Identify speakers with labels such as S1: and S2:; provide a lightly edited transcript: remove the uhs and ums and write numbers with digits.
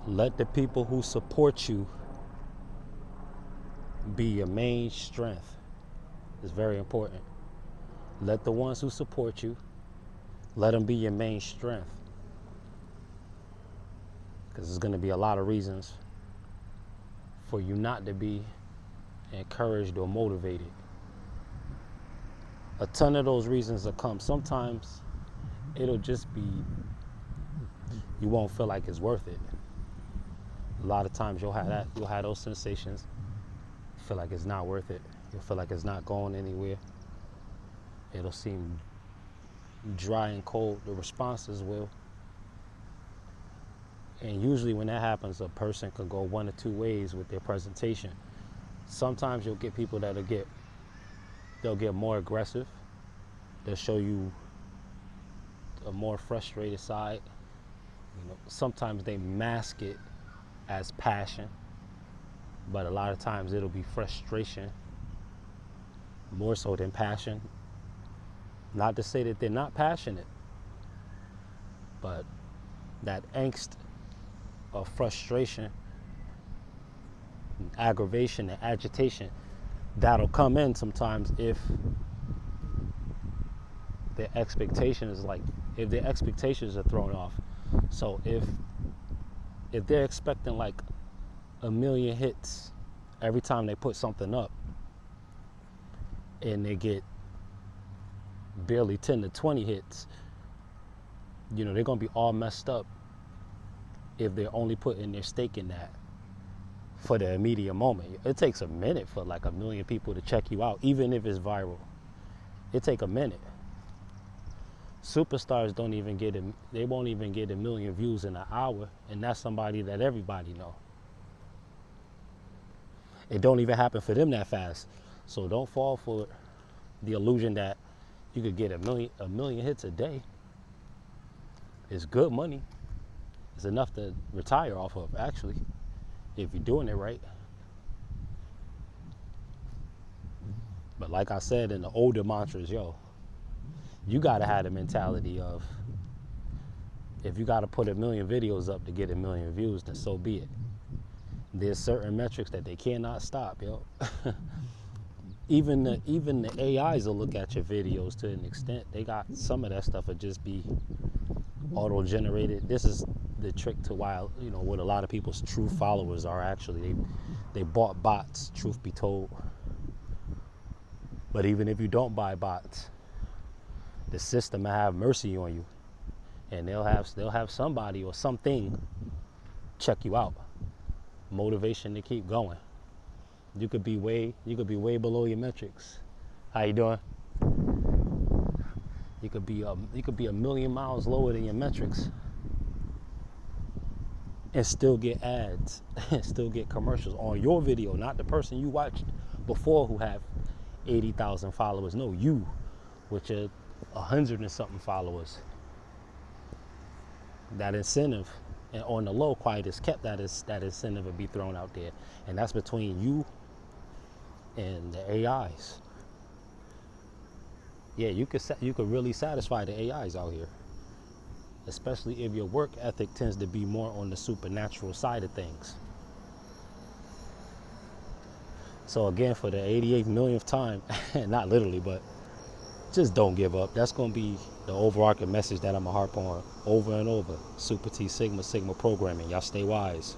S1: Let the people who support you be your main strength. It's very important. Let the ones who support you, let them be your main strength. Because there's going to be a lot of reasons for you not to be encouraged or motivated. A ton of those reasons will come. Sometimes it'll just be, you won't feel like it's worth it. A lot of times you'll have those sensations, feel like it's not worth it. You'll feel like it's not going anywhere. It'll seem dry and cold. The responses will. And usually when that happens, a person can go one or two ways with their presentation. Sometimes you'll get people they'll get more aggressive. They'll show you a more frustrated side. Sometimes they mask it as passion, but a lot of times it'll be frustration more so than passion. Not to say that they're not passionate, but that angst of frustration, and aggravation, and agitation, that'll come in sometimes if their expectations are thrown off. So if they're expecting like 1 million hits every time they put something up, and they get barely 10 to 20 hits, they're gonna be all messed up if they're only putting their stake in that for the immediate moment. It takes a minute for like 1 million people to check you out, even if it's viral. It take a minute. Superstars they won't even get 1 million views in an hour, and that's somebody that everybody know. It don't even happen for them that fast. So don't fall for the illusion that you could get a million hits a day. It's good money. It's enough to retire off of, actually, if you're doing it right. But like I said in the older mantras, you gotta have the mentality of, if you gotta put 1 million videos up to get 1 million views, then so be it. There's certain metrics that they cannot stop, Even the AIs will look at your videos to an extent. They got some of that stuff will just be auto-generated. This is the trick to why, what a lot of people's true followers are actually. They bought bots, truth be told. But even if you don't buy bots, the system will have mercy on you, and they'll have somebody or something check you out. Motivation to keep going. You could be way below your metrics. How you doing? You could be 1 million miles lower than your metrics and still get ads and still get commercials on your video, not the person you watched before who have 80,000 followers. No, you with your 100 and something followers. That incentive, and on the low, quiet is kept. That incentive will be thrown out there, and that's between you and the AIs. Yeah, you could really satisfy the AIs out here, especially if your work ethic tends to be more on the supernatural side of things. So again, for the 88 millionth time, not literally, but just don't give up. That's going to be the overarching message that I'm going to harp on over and over. Super T Sigma programming. Y'all stay wise.